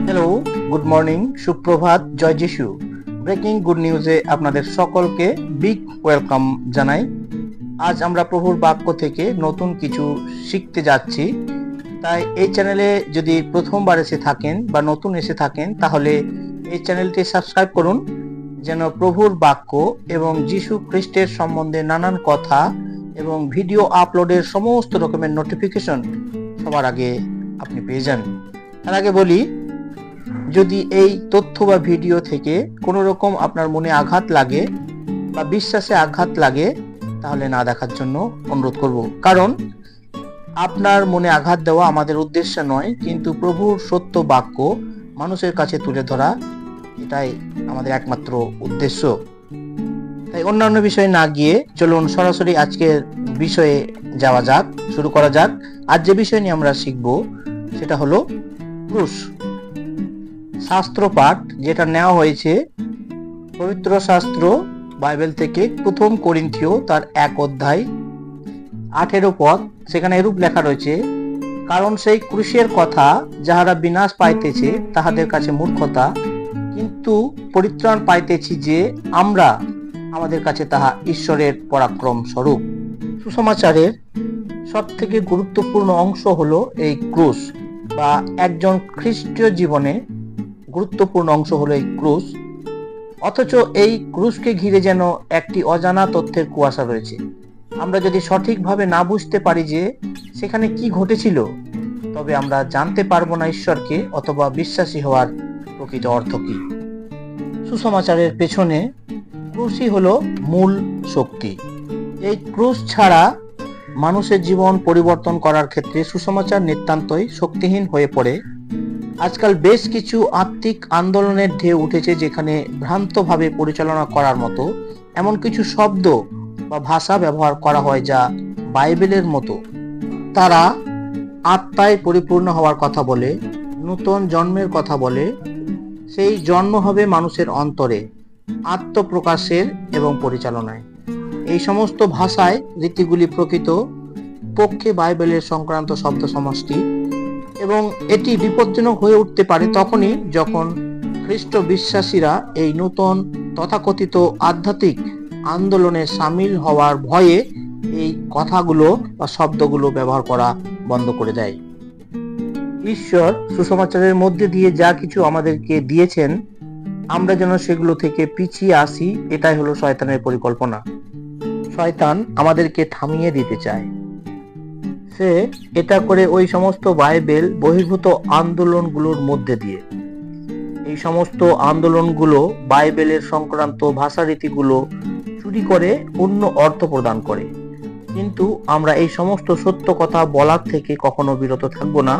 Hello, good morning, সুপ্রভাত, জয় যিশু। Breaking good নিউজে আপনাদের সকলকে বিগ ওয়েলকাম জানাই। আজ আমরা প্রভুর বাক্য থেকে নতুন কিছু শিখতে যাচ্ছি। তাই এই চ্যানেলে যদি প্রথমবার এসে থাকেন বা নতুন এসে থাকেন, তাহলে এই চ্যানেলটি সাবস্ক্রাইব করুন, যেন প্রভুর বাক্য এবং যিশু খ্রিস্টের সম্বন্ধে নানান কথা এবং ভিডিও আপলোডের সমস্ত রকমের নোটিফিকেশন সবার আগে আপনি পেয়ে যান। তার আগে বলি, যদি এই তথ্য বা ভিডিও থেকে কোনো রকম আপনার মনে আঘাত লাগে বা বিশ্বাসে আঘাত লাগে, তাহলে না দেখার জন্য অনুরোধ করব। কারণ আপনার মনে আঘাত দেওয়া আমাদের উদ্দেশ্য নয়, কিন্তু প্রভুর সত্য বাক্য মানুষের কাছে তুলে ধরা, এটাই আমাদের একমাত্র উদ্দেশ্য। তাই অন্যান্য বিষয়ে না গিয়ে চলুন সরাসরি আজকের বিষয়ে যাওয়া যাক, শুরু করা যাক। আজ যে বিষয় নিয়ে আমরা শিখব সেটা হলো ক্রুশ। শাস্ত্র পাঠ যেটা নেওয়া হয়েছে পবিত্র শাস্ত্র বাইবেল থেকে, প্রথম করিন্থীয় তার 1 অধ্যায় 18 পদ। সেখানে এরূপ লেখা রয়েছে, কারণ সেই ক্রুশের কথা যাহারা বিনাশ পাইতেছে তাহাদের কাছে মূর্খতা, কিন্তু পরিত্রাণ পাইতেছি যে আমরা, আমাদের কাছে তাহা ঈশ্বরের পরাক্রম স্বরূপ। সুসমাচারের সব থেকে গুরুত্বপূর্ণ অংশ হলো এই ক্রুশ, বা একজন খ্রিস্টীয় জীবনে গুরুত্বপূর্ণ অংশ হলো এই ক্রুশ। অথচ এই ক্রুশকে ঘিরে যেন একটি অজানা তথ্যের কুয়াশা রয়েছে। আমরা যদি সঠিকভাবে না বুঝতে পারি যে সেখানে কি ঘটেছিল, তবে আমরা জানতে পারবো না ঈশ্বরকে অথবা বিশ্বাসী হওয়ার প্রকৃত অর্থ কি। সুসমাচারের পেছনে ক্রুশই হলো মূল শক্তি। এই ক্রুশ ছাড়া মানুষের জীবন পরিবর্তন করার ক্ষেত্রে সুসমাচার নিতান্তই শক্তিহীন হয়ে পড়ে। আজকাল বেশ কিছু আত্মিক আন্দোলনের ঢেউ উঠেছে, যেখানে ভ্রান্তভাবে পরিচালনা করার মতো এমন কিছু শব্দ বা ভাষা ব্যবহার করা হয় যা বাইবেলের মতো। তারা আত্মায় পরিপূর্ণ হওয়ার কথা বলে, নূতন জন্মের কথা বলে। সেই জন্ম হবে মানুষের অন্তরে, আত্মপ্রকাশের এবং পরিচালনায়। এই সমস্ত ভাষায় রীতিগুলি প্রকৃত পক্ষে বাইবেলের সংক্রান্ত শব্দ সমষ্টি, এবং এটি বিপজ্জনক হয়ে উঠতে পারে তখনই যখন খ্রিস্ট বিশ্বাসীরা এই নূতন তথাকথিত আধ্যাত্মিক আন্দোলনে সামিল হওয়ার ভয়ে এই কথাগুলো বা শব্দগুলো ব্যবহার করা বন্ধ করে দেয়। ঈশ্বর সুসমাচারের মধ্যে দিয়ে যা কিছু আমাদেরকে দিয়েছেন, আমরা যেন সেগুলো থেকে পিছিয়ে আসি, এটাই হলো শয়তানের পরিকল্পনা। শয়তান আমাদেরকে থামিয়ে দিতে চায়। সে এটা করে ওই সমস্ত বাইবেল বহির্ভূত আন্দোলনগুলোর মধ্যে দিয়ে। এই সমস্ত আন্দোলনগুলো বাইবেলের সংক্রান্ত ভাষারীতিগুলো চুরি করে অন্য অর্থ প্রদান করে। কিন্তু আমরা এই সমস্ত সত্য কথা বলার থেকে কখনো বিরত থাকবো না।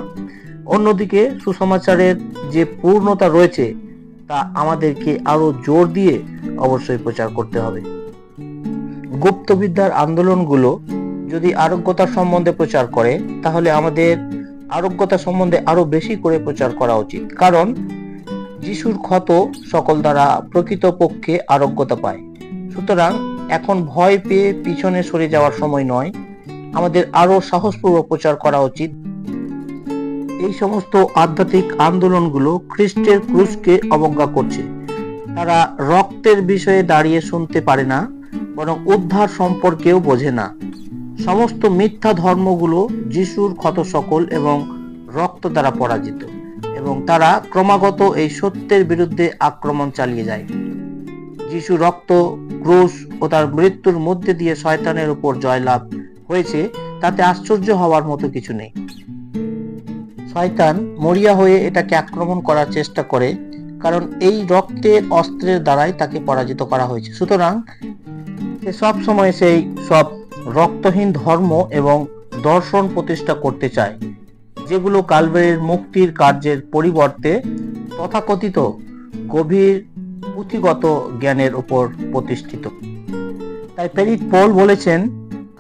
অন্যদিকে সুসমাচারের যে পূর্ণতা রয়েছে তা আমাদেরকে আরো জোর দিয়ে অবশ্যই প্রচার করতে হবে। গুপ্তবিদ্যার আন্দোলনগুলো যদি আরোগ্যতা সম্বন্ধে প্রচার করে, তাহলে আমাদের আরোগ্যতা সম্বন্ধে আরো বেশি করে প্রচার করা উচিত। কারণ যিশুর ক্ষত সকল দ্বারা প্রকৃত পক্ষে আরোগ্যতা পায়। সুতরাং এখন ভয় পেয়ে পিছনে সরে যাওয়ার সময় নয়, আমাদের আরো সাহসপূর্বক প্রচার করা উচিত। এই সমস্ত আধ্যাত্মিক আন্দোলনগুলো খ্রিস্টের ক্রুশকে অবজ্ঞা করছে। তারা রক্তের বিষয়ে দাঁড়িয়ে শুনতে পারে না, বরং উদ্ধার সম্পর্কেও বোঝে না। সমস্ত মিথ্যা ধর্মগুলো যিশুর ক্ষত সকল এবং রক্ত দ্বারা পরাজিত, এবং তারা ক্রমাগত এই সত্যের বিরুদ্ধে আক্রমণ চালিয়ে যায়। যিশু রক্ত, ক্রুশ ও তার মৃত্যুর মধ্যে দিয়ে শয়তানের উপর জয়লাভ হয়েছে, তাতে আশ্চর্য হওয়ার মতো কিছু নেই। শয়তান মরিয়া হয়ে এটাকে আক্রমণ করার চেষ্টা করে, কারণ এই রক্তের অস্ত্রের দ্বারাই তাকে পরাজিত করা হয়েছে। সুতরাং সে সব সময় সেই সব রক্তহীন ধর্ম এবং দর্শন প্রতিষ্ঠা করতে চায়, যেগুলো কালভারির মুক্তির কার্যের পরিবর্তে তথাকথিত গভীর পুঁথিগত জ্ঞানের উপর প্রতিষ্ঠিত। তাই প্রেরিত পৌল বলেছেন,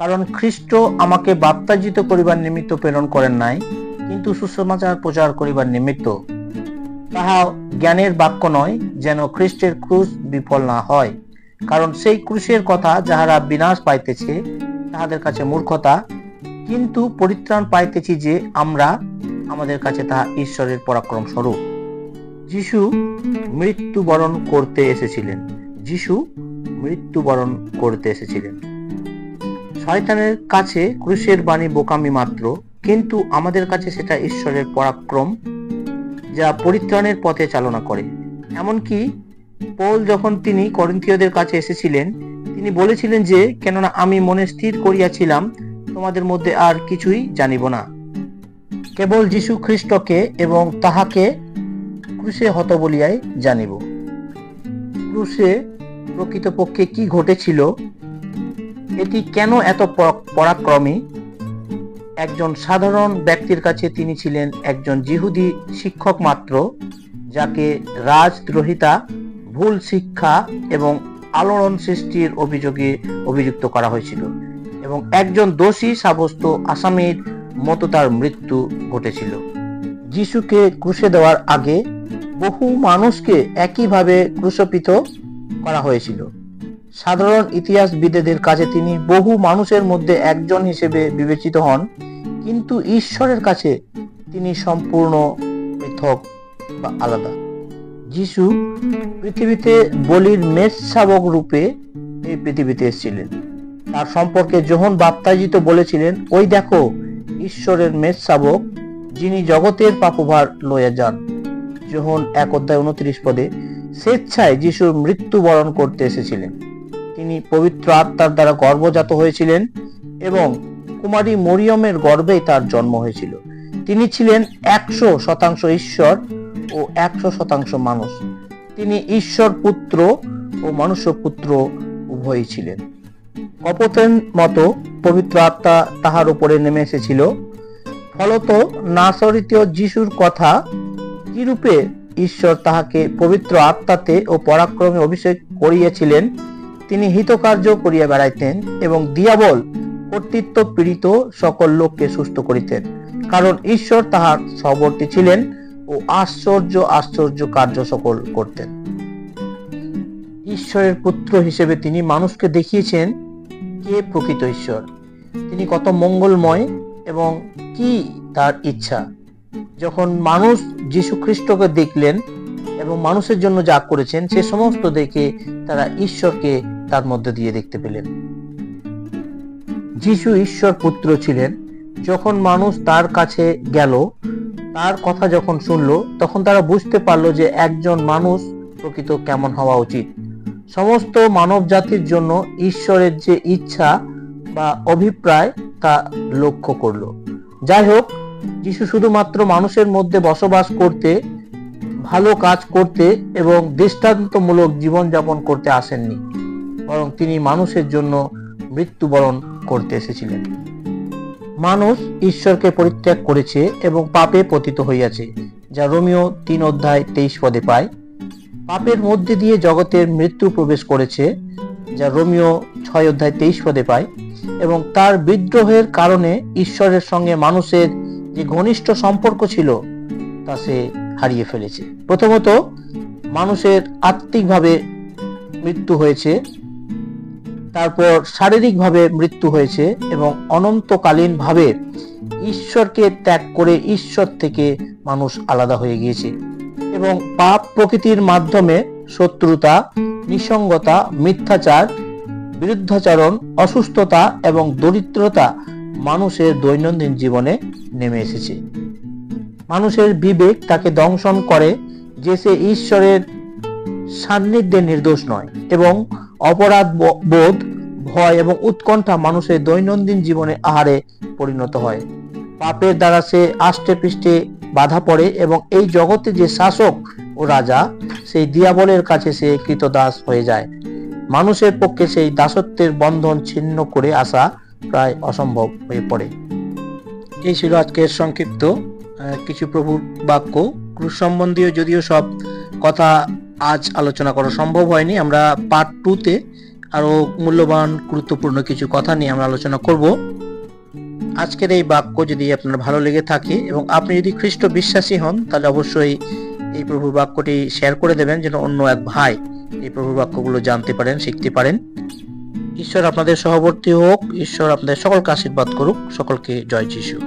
কারণ খ্রিস্ট আমাকে বাপ্তাজিত করিবার নিমিত্ত প্রেরণ করেন নাই, কিন্তু সুসমাচার প্রচার করিবার নিমিত্ত। তাহা জ্ঞানের বাক্য নয়, যেন খ্রিস্টের ক্রুশ বিফল না হয়। কারণ সেই ক্রুশের কথা যাহারা বিনাশ পাইতেছে তাহাদের কাছে মূর্খতা, কিন্তু পরিত্রাণ পাইতেছি যে আমরা, আমাদের কাছে তাহা ঈশ্বরের পরাক্রম স্বরূপ। যিশু মৃত্যুবরণ করতে এসেছিলেন। যিশু মৃত্যুবরণ করতে এসেছিলেন। শয়তানের কাছে ক্রুশের বাণী বোকামি মাত্র, কিন্তু আমাদের কাছে সেটা ঈশ্বরের পরাক্রম, যা পরিত্রাণের পথে চালনা করে। এমনকি পৌল যখন তিনি করিন্থীয়দের কাছে এসেছিলেন, তিনি বলেছিলেন যে, কেননা আমি মনে স্থির করিয়াছিলাম তোমাদের মধ্যে আর কিছুই জানিব না, কেবল যীশু খ্রিস্টকে এবং তাহাকে ক্রুশে হত বলিয়াই জানিব। ক্রুশে প্রকৃতপক্ষে কি ঘটেছিল, এটি কেন এত পরাক্রমী? একজন সাধারণ ব্যক্তির কাছে তিনি ছিলেন একজন যিহুদি শিক্ষক মাত্র, যাকে রাজদ্রোহিতা, ভুল শিক্ষা এবং আলোড়ন সৃষ্টির অভিযোগে অভিযুক্ত করা হয়েছিল, এবং একজন দোষী সাব্যস্ত আসামির মতো তার মৃত্যু ঘটেছিল। যিশুকে ক্রুশে দেওয়ার আগে বহু মানুষকে একইভাবে ক্রুশবিদ্ধ করা হয়েছিল। সাধারণ ইতিহাসবিদদের কাছে তিনি বহু মানুষের মধ্যে একজন হিসেবে বিবেচিত হন, কিন্তু ঈশ্বরের কাছে তিনি সম্পূর্ণ পৃথক বা আলাদা। যিশু পৃথিবীতে বলির মেষশাবক রূপে এই পৃথিবীতে এসেছিলেন। তার সম্পর্কে যোহন বাপ্তাজিত বলেছিলেন, ওই দেখো ঈশ্বরের মেষশাবক, যিনি জগতের পাপভার লইয়া যান। যোহন 1:29 স্বেচ্ছায় যিশু মৃত্যুবরণ করতে এসেছিলেন। তিনি পবিত্র আত্মার দ্বারা গর্ভজাত হয়েছিলেন এবং কুমারী মরিয়মের গর্ভেই তার জন্ম হয়েছিল। তিনি ছিলেন 100% ঈশ্বর ও 100% মানুষ। তিনি ঈশ্বর পুত্র ও মনুষ্য পুত্র উভয়ই ছিলেন। কপতের মতো পবিত্র আত্মা তাহার উপরে নেমে এসেছিল। ফলত নাসরিতীয় যিশুর কথা কিরূপে ঈশ্বর তাহাকে পবিত্র আত্মাতে ও পরাক্রমে অভিষেক করিয়াছিলেন। তিনি হিতকার্য করিয়া বেড়াইতেন এবং দিয়াবল কর্তৃত্ব পীড়িত সকল লোককে সুস্থ করিতেন, কারণ ঈশ্বর তাহার সহবর্তী ছিলেন ও আশ্চর্য কার্য সকল করতেন। ঈশ্বরের পুত্র হিসেবে তিনি মানুষকে দেখিয়েছেন কে প্রকৃত ঈশ্বর, তিনি কত মঙ্গলময় এবং কি তার ইচ্ছা। যখন মানুষ যীশু খ্রিস্টকে দেখলেন এবং মানুষের জন্য যা করেছেন, সে সমস্ত দেখে তারা ঈশ্বরকে তার মধ্যে দিয়ে দেখতে পেলেন। যিশু ঈশ্বর পুত্র ছিলেন। যখন মানুষ তার কাছে গেল, তার কথা যখন শুনলো, তখন তারা বুঝতে পারলো যে একজন মানুষ প্রকৃত কেমন হওয়া উচিত। সমস্ত মানব জাতির জন্য ঈশ্বরের যে ইচ্ছা বা অভিপ্রায় তা লক্ষ্য করলো। যাই হোক, যিশু শুধুমাত্র মানুষের মধ্যে বসবাস করতে, ভালো কাজ করতে এবং দৃষ্টান্তমূলক জীবনযাপন করতে আসেননি, বরং তিনি মানুষের জন্য মৃত্যুবরণ করতে এসেছিলেন। মানুষ ঈশ্বরকে পরিত্যাগ করেছে এবং পাপে পতিত হইয়াছে, যা রোমীয় 3:23 পায়। পাপের মধ্যে দিয়ে জগতের মৃত্যু প্রবেশ করেছে, যা রোমীয় 6:23 পায়, এবং তার বিদ্রোহের কারণে ঈশ্বরের সঙ্গে মানুষের যে ঘনিষ্ঠ সম্পর্ক ছিল তা সে হারিয়ে ফেলেছে। প্রথমত, মানুষের আত্মিকভাবে মৃত্যু হয়েছে, তারপর শারীরিকভাবে মৃত্যু হয়েছে এবং অনন্তকালীন ভাবে ঈশ্বরকে ত্যাগ করে ঈশ্বর থেকে মানুষ আলাদা হয়ে গিয়েছে। এবং পাপ প্রকৃতির মাধ্যমে শত্রুতা, নিঃসঙ্গতা, মিথ্যাচার, বিরুদ্ধাচরণ, অসুস্থতা এবং দরিদ্রতা মানুষের দৈনন্দিন জীবনে নেমে এসেছে। মানুষের বিবেক তাকে দংশন করে যে সে ঈশ্বরের সান্নিধ্যে নির্দোষ নয়, এবং অপরাধ বোধ, ভয় এবং উৎকণ্ঠা মানুষের দৈনন্দিন জীবনে আহারে পরিণত হয়। পাপের দ্বারা সে আষ্টে পৃষ্ঠে বাধা পড়ে এবং এই জগতে যে শাসক ও রাজা, সেই দিয়াবলের কাছে সে কৃতদাস হয়ে যায়। মানুষের পক্ষে সেই দাসত্বের বন্ধন ছিন্ন করে আসা প্রায় অসম্ভব হয়ে পড়ে। এই ছিল আজকের সংক্ষিপ্ত কিছু প্রভুর বাক্য। ক্রুশ সম্বন্ধীয় যদিও সব কথা আজ আলোচনা করা সম্ভব হয়নি, আমরা পার্ট 2-তে আরো মূল্যবান গুরুত্বপূর্ণ কিছু কথা নিয়ে আমরা আলোচনা করব। আজকের এই বাক্য যদি আপনার ভালো লেগে থাকে এবং আপনি যদি খ্রিস্ট বিশ্বাসী হন, তাহলে অবশ্যই এই প্রভুর বাক্যটি শেয়ার করে দেবেন, যেন অন্য এক ভাই এই প্রভুর বাক্যগুলো জানতে পারেন, শিখতে পারেন। ঈশ্বর আপনাদের সহবর্তী হোক। ঈশ্বর আপনাদের সকলকে আশীর্বাদ করুক। সকলকে জয় যিশু।